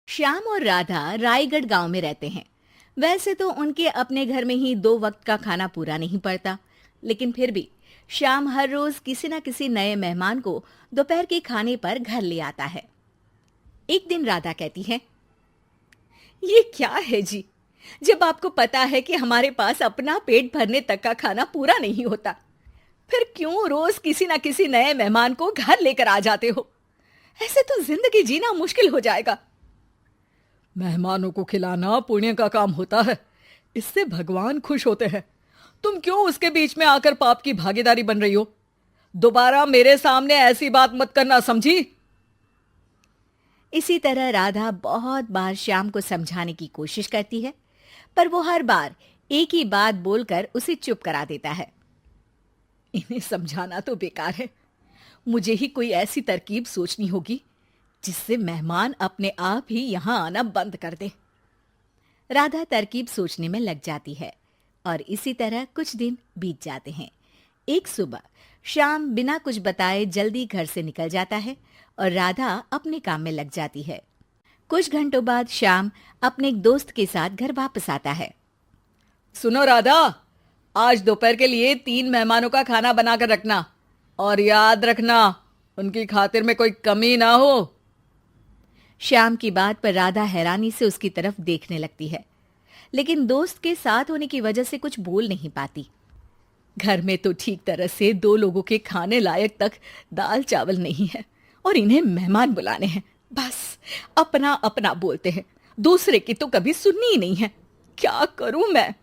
श्याम और राधा रायगढ़ गांव में रहते हैं। वैसे तो उनके अपने घर में ही 2 वक्त का खाना पूरा नहीं पड़ता, लेकिन फिर भी श्याम हर रोज किसी न किसी नए मेहमान को दोपहर के खाने पर घर ले आता है। एक दिन राधा कहती है, ये क्या है जी, जब आपको पता है कि हमारे पास अपना पेट भरने तक का खाना पूरा नहीं होता, फिर क्यों रोज किसी न किसी नए मेहमान को घर लेकर आ जाते हो? ऐसे तो जिंदगी जीना मुश्किल हो जाएगा। मेहमानों को खिलाना पुण्य का काम होता है, इससे भगवान खुश होते हैं। तुम क्यों उसके बीच में आकर पाप की भागीदारी बन रही हो? दोबारा मेरे सामने ऐसी बात मत करना, समझी? इसी तरह राधा बहुत बार श्याम को समझाने की कोशिश करती है, पर वो हर बार एक ही बात बोलकर उसे चुप करा देता है। इन्हें समझाना तो बेकार है, मुझे ही कोई ऐसी तरकीब सोचनी होगी जिससे मेहमान अपने आप ही यहां आना बंद कर दे। राधा तरकीब सोचने में लग जाती है और इसी तरह कुछ दिन बीत जाते हैं। एक सुबह श्याम बिना कुछ बताए जल्दी घर से निकल जाता है और राधा अपने काम में लग जाती है। कुछ घंटों बाद श्याम अपने एक दोस्त के साथ घर वापस आता है। सुनो राधा, आज दोपहर के लिए 3 मेहमानों का खाना बनाकर रखना, और याद रखना उनकी खातिर में कोई कमी ना हो। श्याम की बात पर राधा हैरानी से उसकी तरफ देखने लगती है, लेकिन दोस्त के साथ होने की वजह से कुछ बोल नहीं पाती। घर में तो ठीक तरह से 2 लोगों के खाने लायक तक दाल चावल नहीं है और इन्हें मेहमान बुलाने हैं। बस अपना अपना बोलते हैं, दूसरे की तो कभी सुननी ही नहीं है। क्या करूं मैं?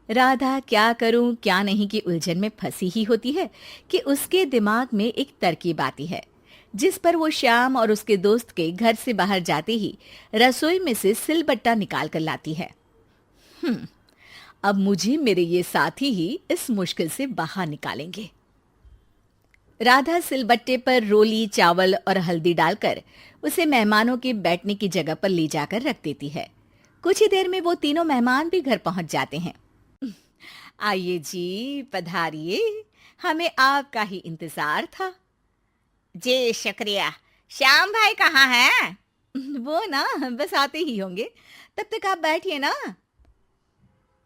राधा क्या करूं क्या नहीं की उलझन में फंसी ही होती है कि उसके दिमाग में एक तरकीब आती है, जिस पर वो श्याम और उसके दोस्त के घर से बाहर जाते ही रसोई में से सिलबट्टा निकाल कर लाती है। अब मुझे मेरे ये साथी ही इस मुश्किल से बाहर निकालेंगे। राधा सिलबट्टे पर रोली, चावल और हल्दी डालकर उसे मेहमानों के बैठने की जगह पर ले जाकर रख देती है। कुछ ही देर में वो तीनों मेहमान भी घर पहुंच जाते हैं। आइए जी, पधारिए, हमें आपका ही इंतजार था। जी शुक्रिया। श्याम भाई कहाँ हैं? वो ना बस आते ही होंगे, तब तक आप बैठिए ना।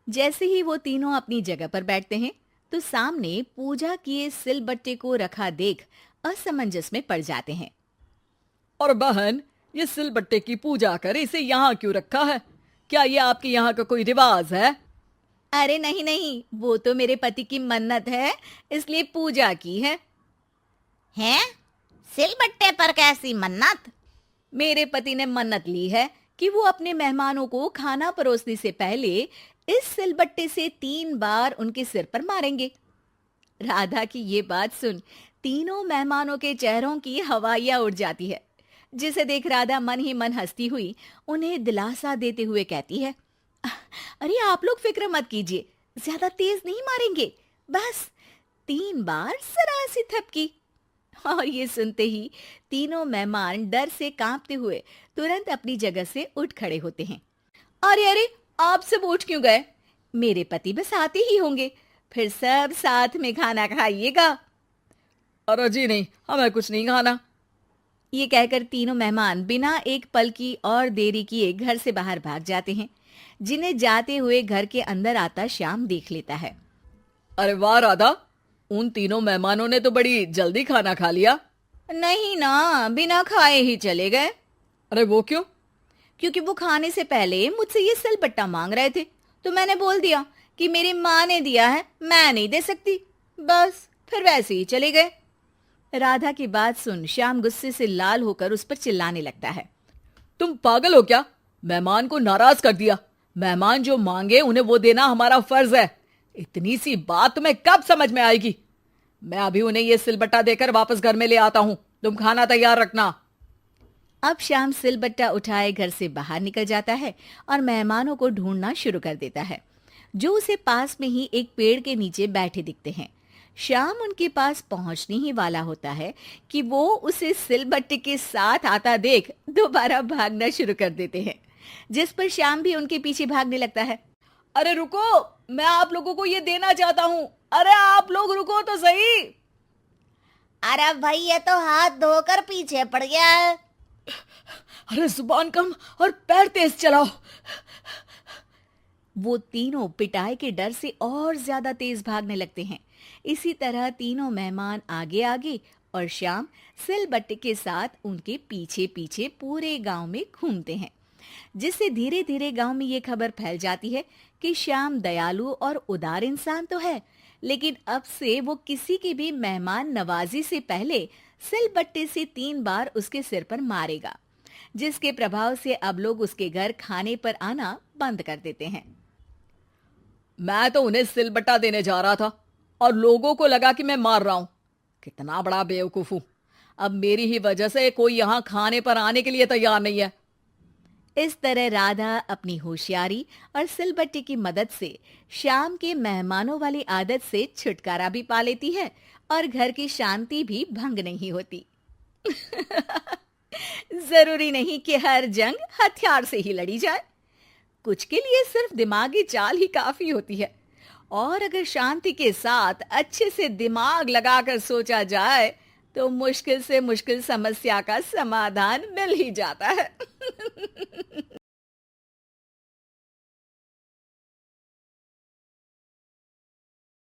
जैसे ही वो तीनों अपनी जगह पर बैठते हैं तो सामने पूजा किए सिलबट्टे को रखा देख असमंजस में पड़ जाते हैं। और बहन, ये सिलबट्टे की पूजा कर इसे यहाँ क्यों रखा है? क्या ये आपके यहाँ का कोई रिवाज है? अरे नहीं नहीं, वो तो मेरे पति की मन्नत है, इसलिए पूजा की है। हैं? सिलबट्टे पर कैसी मन्नत? मेरे पति ने मन्नत ली है कि वो अपने मेहमानों को खाना परोसने से पहले इस सिलबट्टे से 3 बार उनके सिर पर मारेंगे। राधा की ये बात सुन तीनों मेहमानों के चेहरों की हवाइयां उड़ जाती है, जिसे देख राधा मन ही मन हंसती हुई उन्हें दिलासा देते हुए कहती है, अरे आप लोग फिक्र मत कीजिए, ज्यादा तेज नहीं मारेंगे, बस 3 बार जरा सी थपकी। और ये सुनते ही तीनों मेहमान डर से कांपते हुए तुरंत अपनी जगह से उठ खड़े होते हैं। अरे अरे, आप सब उठ क्यों गए? मेरे पति बस आते ही होंगे, फिर सब साथ में खाना खाइएगा। अरे जी नहीं, हमें कुछ नहीं खाना। ये कहकर तीनों मेहमान बिना एक पल की और देरी किए घर से बाहर भाग जाते हैं, जिन्हें जाते हुए घर के अंदर आता श्याम देख लेता है। अरे वाह राधा, उन तीनों मेहमानों ने तो बड़ी जल्दी खाना खा लिया। नहीं ना, बिना खाए ही चले गए। अरे वो क्यों? क्योंकि वो खाने से पहले मुझसे ये सिलबट्टा मांग रहे थे, तो मैंने बोल दिया कि मेरी माँ ने दिया है, मैं नहीं दे सकती। बस फिर वैसे ही चले गए। राधा की बात सुन श्याम गुस्से से लाल होकर उस पर चिल्लाने लगता है। तुम पागल हो क्या? मेहमान को नाराज कर दिया। मेहमान जो मांगे उन्हें वो देना हमारा फर्ज है। इतनी सी बात तुम्हें कब समझ में आएगी? मैं अभी उन्हें ये सिलबट्टा देकर वापस घर में ले आता हूं, तुम खाना तैयार रखना। अब श्याम सिलबट्टा उठाए घर से बाहर निकल जाता है और मेहमानों को ढूंढना शुरू कर देता है, जो उसे पास में ही एक पेड़ के नीचे बैठे दिखते हैं। श्याम उनके पास पहुंचने ही वाला होता है कि वो उसे सिलबट्टे के साथ आता देख दोबारा भागना शुरू कर देते हैं, जिस पर श्याम भी उनके पीछे भागने लगता है। अरे रुको, मैं आप लोगों को ये देना चाहता हूं। अरे आप लोग रुको तो सही। अरे भाई, ये तो हाथ धोकर पीछे पड़ गया है। अरे जुबान कम और पैर तेज चलाओ। वो तीनों पिटाई के डर से और ज्यादा तेज भागने लगते हैं। इसी तरह तीनों मेहमान आगे आगे और श्याम सिलबट्टे के साथ उनके पीछे पीछे पूरे गांव में घूमते हैं, जिससे धीरे धीरे गांव में ये खबर फैल जाती है कि श्याम दयालु और उदार इंसान तो है, लेकिन अब से वो किसी की भी मेहमान नवाजी से पहले सिलबट्टे से 3 बार उसके सिर पर मारेगा, जिसके प्रभाव से अब लोग उसके घर खाने पर आना बंद कर देते हैं। मैं तो उन्हें सिलबट्टा देने जा रहा था और लोगों को लगा कि मैं मार रहा हूं। कितना बड़ा बेवकूफ हूं। अब मेरी ही वजह से कोई यहां खाने पर आने के लिए तैयार नहीं है। इस तरह राधा अपनी होशियारी और सिलबट्टे की मदद से श्याम के मेहमानों वाली आदत से छुटकारा भी पा लेती है और घर की शांति भी भंग नहीं होती। जरूरी नहीं कि हर जंग हथियार से ही लड़ी जाए। कुछ के लिए सिर्फ दिमागी चाल ही काफी होती है, और अगर शांति के साथ अच्छे से दिमाग लगाकर सोचा जाए तो मुश्किल से मुश्किल समस्या का समाधान मिल ही जाता है।